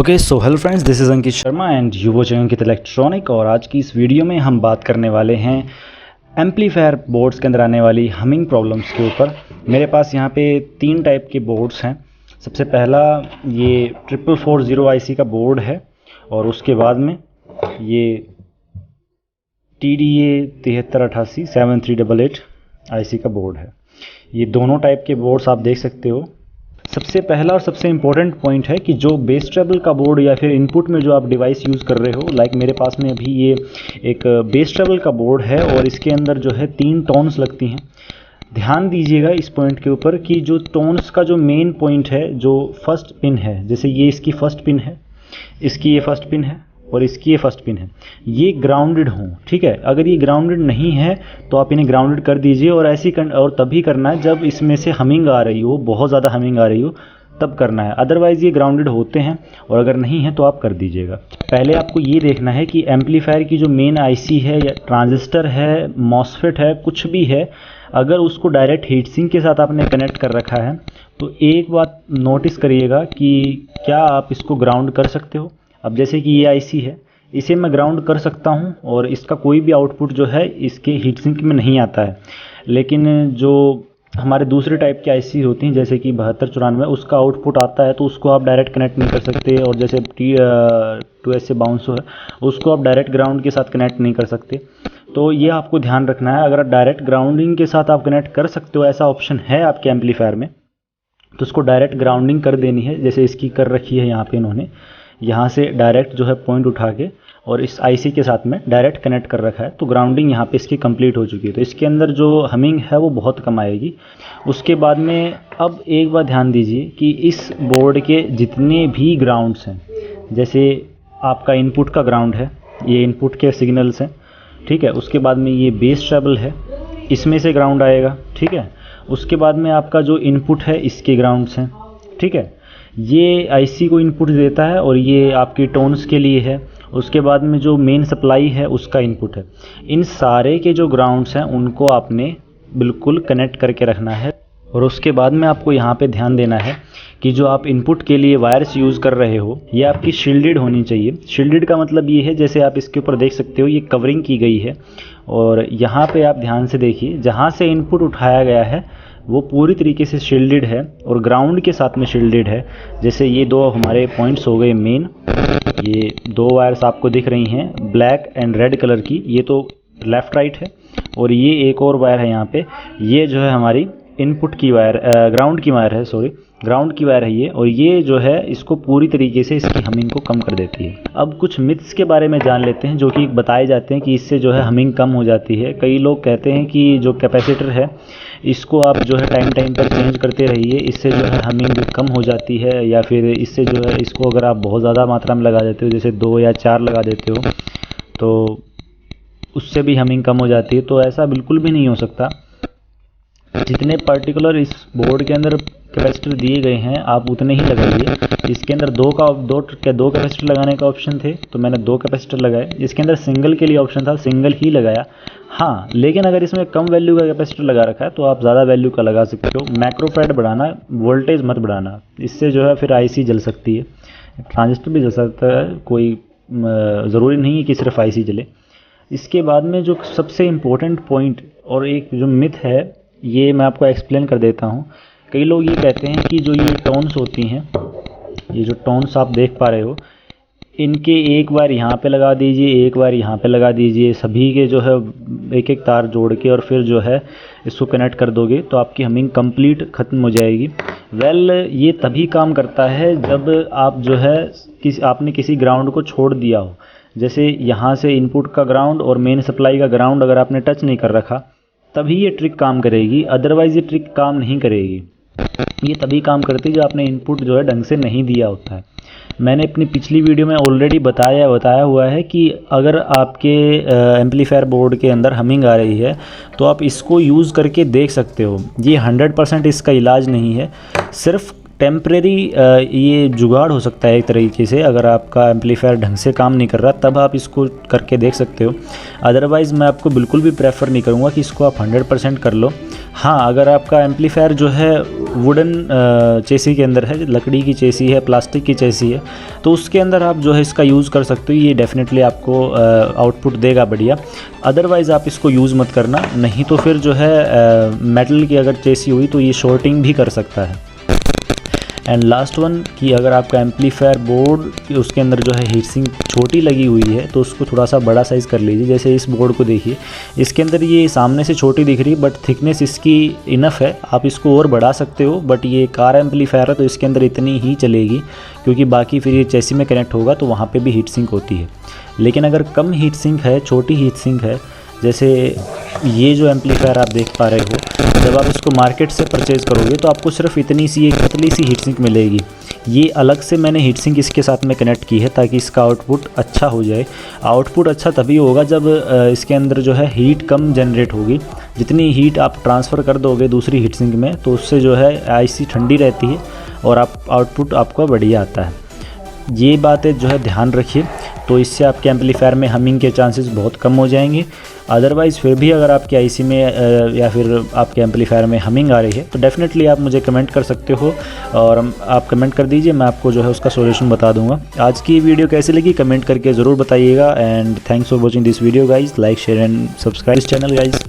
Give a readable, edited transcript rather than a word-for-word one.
Okay so hello friends, this is Ankit Sharma and you watching Ankit electronic. और आज की इस वीडियो में हम बात करने वाले हैं एम्पलीफायर बोर्ड्स के अंदर आने वाली हमिंग प्रॉब्लम्स के ऊपर। मेरे पास यहाँ पे 3 टाइप के बोर्ड्स हैं। सबसे पहला ये 4440 IC का बोर्ड है और उसके बाद में ये TDA 7388 7388 IC का बोर्ड है। ये दोनों टाइप के बोर्ड्स आप देख सकते हो। सबसे पहला और सबसे इम्पोर्टेंट पॉइंट है कि जो बेस ट्रेबल का बोर्ड या फिर इनपुट में जो आप डिवाइस यूज़ कर रहे हो, लाइक मेरे पास में अभी ये एक बेस ट्रेबल का बोर्ड है और इसके अंदर जो है 3 टोन्स लगती हैं। ध्यान दीजिएगा इस पॉइंट के ऊपर कि जो टोन्स का जो मेन पॉइंट है, जो फर्स्ट पिन है, जैसे ये इसकी फर्स्ट पिन है, इसकी ये फर्स्ट पिन है और इसकी ये फर्स्ट पिन है, ये ग्राउंडेड हों। ठीक है, अगर ये ग्राउंडेड नहीं है तो आप इन्हें ग्राउंडेड कर दीजिए और और तभी करना है जब इसमें से हमिंग आ रही हो, बहुत ज़्यादा हमिंग आ रही हो, तब करना है। अदरवाइज़ ये ग्राउंडेड होते हैं और अगर नहीं है तो आप कर दीजिएगा। पहले आपको ये देखना है कि एम्पलीफायर की जो मेन IC है या ट्रांजिस्टर है, मॉसफेट है, कुछ भी है, अगर उसको डायरेक्ट हीट सिंक के साथ आपने कनेक्ट कर रखा है तो एक बात नोटिस करिएगा कि क्या आप इसको ग्राउंड कर सकते हो। अब जैसे कि ये IC है, इसे मैं ग्राउंड कर सकता हूँ और इसका कोई भी आउटपुट जो है इसके हीट सिंक में नहीं आता है। लेकिन जो हमारे दूसरे टाइप की IC होती हैं जैसे कि 7294, उसका आउटपुट आता है तो उसको आप डायरेक्ट कनेक्ट नहीं कर सकते। और जैसे 2S से बाउंस है, उसको आप डायरेक्ट ग्राउंड के साथ कनेक्ट नहीं कर सकते। तो ये आपको ध्यान रखना है। अगर आप डायरेक्ट ग्राउंडिंग के साथ आप कनेक्ट कर सकते हो, ऐसा ऑप्शन है आपके एम्पलीफायर में, तो उसको डायरेक्ट ग्राउंडिंग कर देनी है। जैसे इसकी कर रखी है यहाँ पे इन्होंने, यहाँ से डायरेक्ट जो है पॉइंट उठा के और इस IC के साथ में डायरेक्ट कनेक्ट कर रखा है, तो ग्राउंडिंग यहाँ पे इसकी कंप्लीट हो चुकी है। तो इसके अंदर जो हमिंग है वो बहुत कम आएगी। उसके बाद में अब एक बार ध्यान दीजिए कि इस बोर्ड के जितने भी ग्राउंड्स हैं, जैसे आपका इनपुट का ग्राउंड है, ये इनपुट के सिग्नल्स हैं, ठीक है। उसके बाद में ये बेस ट्रेबल है, इसमें से ग्राउंड आएगा, ठीक है। उसके बाद में आपका जो इनपुट है, इसके ग्राउंड्स हैं, ठीक है। ये IC को इनपुट देता है और ये आपकी टोन्स के लिए है। उसके बाद में जो मेन सप्लाई है उसका इनपुट है। इन सारे के जो ग्राउंड्स हैं उनको आपने बिल्कुल कनेक्ट करके रखना है। और उसके बाद में आपको यहाँ पे ध्यान देना है कि जो आप इनपुट के लिए वायर्स यूज़ कर रहे हो ये आपकी शील्डेड होनी चाहिए। शील्डेड का मतलब ये है, जैसे आप इसके ऊपर देख सकते हो, ये कवरिंग की गई है और यहाँ पे आप ध्यान से देखिए, जहाँ से इनपुट उठाया गया है वो पूरी तरीके से शील्डेड है और ग्राउंड के साथ में शील्डेड है। जैसे ये 2 हमारे पॉइंट्स हो गए मेन, ये 2 वायर्स आपको दिख रही हैं ब्लैक एंड रेड कलर की, ये तो लेफ़्ट राइट है। और ये एक और वायर है यहाँ पे, ये जो है हमारी इनपुट की वायर, ग्राउंड की वायर है, सॉरी ग्राउंड की वायर है ये। और ये जो है इसको पूरी तरीके से इसकी हमिंग को कम कर देती है। अब कुछ मिथ्स के बारे में जान लेते हैं जो कि बताए जाते हैं कि इससे जो है हमिंग कम हो जाती है। कई लोग कहते हैं कि जो कैपेसिटर है इसको आप जो है टाइम पर चेंज करते रहिए, इससे जो है हमिंग कम हो जाती है। या फिर इससे जो है इसको अगर आप बहुत ज़्यादा मात्रा में लगा देते हो, जैसे 2 या 4 लगा देते हो, तो उससे भी हमिंग कम हो जाती है। तो ऐसा बिल्कुल भी नहीं हो सकता। जितने पर्टिकुलर इस बोर्ड के अंदर कैपेसिटर दिए गए हैं आप उतने ही लगाइए। इसके अंदर 2 कैपेसिटर लगाने का ऑप्शन थे तो मैंने 2 कैपेसिटर लगाए। इसके अंदर सिंगल के लिए ऑप्शन था, सिंगल ही लगाया। हाँ, लेकिन अगर इसमें कम वैल्यू का कैपेसिटर लगा रखा है तो आप ज़्यादा वैल्यू का लगा सकते हो। मैक्रोफैराड बढ़ाना, वोल्टेज मत बढ़ाना, इससे जो है फिर IC जल सकती है, ट्रांजिस्टर भी जल सकता है। कोई ज़रूरी नहीं है कि सिर्फ IC जले। इसके बाद में जो सबसे इम्पोर्टेंट पॉइंट और एक जो मिथ है, ये मैं आपको एक्सप्लेन कर देता हूँ। कई लोग ये कहते हैं कि जो ये टोन्स होती हैं, ये जो टोन्स आप देख पा रहे हो, इनके एक बार यहाँ पे लगा दीजिए, एक बार यहाँ पे लगा दीजिए, सभी के जो है एक एक तार जोड़ के और फिर जो है इसको कनेक्ट कर दोगे तो आपकी हमिंग कंप्लीट ख़त्म हो जाएगी। वेल, ये तभी काम करता है जब आप जो है आपने किसी ग्राउंड को छोड़ दिया हो। जैसे यहाँ से इनपुट का ग्राउंड और मेन सप्लाई का ग्राउंड अगर आपने टच नहीं कर रखा तभी ये ट्रिक काम करेगी, अदरवाइज़ ये ट्रिक काम नहीं करेगी। ये तभी काम करती है जब आपने इनपुट जो है ढंग से नहीं दिया होता है। मैंने अपनी पिछली वीडियो में ऑलरेडी बताया हुआ है कि अगर आपके एम्पलीफायर बोर्ड के अंदर हमिंग आ रही है तो आप इसको यूज़ करके देख सकते हो। ये 100% इसका इलाज नहीं है, सिर्फ टेम्परेरी ये जुगाड़ हो सकता है एक तरीके से। अगर आपका एम्पलीफायर ढंग से काम नहीं कर रहा तब आप इसको करके देख सकते हो। अदरवाइज़ मैं आपको बिल्कुल भी प्रेफर नहीं करूँगा कि इसको आप 100% कर लो। हाँ, अगर आपका एम्पलीफायर जो है वुडन चेसी के अंदर है, लकड़ी की चेसी है, प्लास्टिक की चेसी है, तो उसके अंदर आप जो है इसका यूज़ कर सकते हो। ये डेफिनेटली आपको आउटपुट देगा बढ़िया। अदरवाइज़ आप इसको यूज़ मत करना, नहीं तो फिर जो है मेटल की अगर चेसी हुई तो ये शॉर्टिंग भी कर सकता है। एंड लास्ट वन कि अगर आपका एम्पलीफायर बोर्ड उसके अंदर जो है हीट सिंक छोटी लगी हुई है तो उसको थोड़ा सा बड़ा साइज़ कर लीजिए। जैसे इस बोर्ड को देखिए, इसके अंदर ये सामने से छोटी दिख रही है बट थिकनेस इसकी इनफ है, आप इसको और बढ़ा सकते हो। बट ये कार एम्पलीफायर है तो इसके अंदर इतनी ही चलेगी, क्योंकि बाकी फिर ये चेसी में कनेक्ट होगा तो वहाँ पर भी हीट सिंक होती है। लेकिन अगर कम हीट सिंक है, छोटी हीट सिंक है, जैसे ये जो एम्पलीफायर आप देख पा रहे हो, जब आप इसको मार्केट से परचेज़ करोगे तो आपको सिर्फ इतनी सी एक पतली सी हीट सिंक मिलेगी। ये अलग से मैंने हीट सिंक इसके साथ में कनेक्ट की है ताकि इसका आउटपुट अच्छा हो जाए। आउटपुट अच्छा तभी होगा जब इसके अंदर जो है हीट कम जनरेट होगी। जितनी हीट आप ट्रांसफ़र कर दोगे दूसरी हीट सिंक में तो उससे जो है आईसी ठंडी रहती है और आउटपुट आपका बढ़िया आता है। ये बातें जो है ध्यान रखिए, तो इससे आपके एम्पलीफायर में हमिंग के चांसेस बहुत कम हो जाएंगे। अदरवाइज़ फिर भी अगर आपके आईसी में या फिर आपके एम्पलीफायर में हमिंग आ रही है तो डेफ़िनेटली आप मुझे कमेंट कर सकते हो, और आप कमेंट कर दीजिए, मैं आपको जो है उसका सॉल्यूशन बता दूंगा। आज की वीडियो कैसी लगी कमेंट करके ज़रूर बताइएगा। And thanks for watching this video guys. Like share and subscribe this channel guys.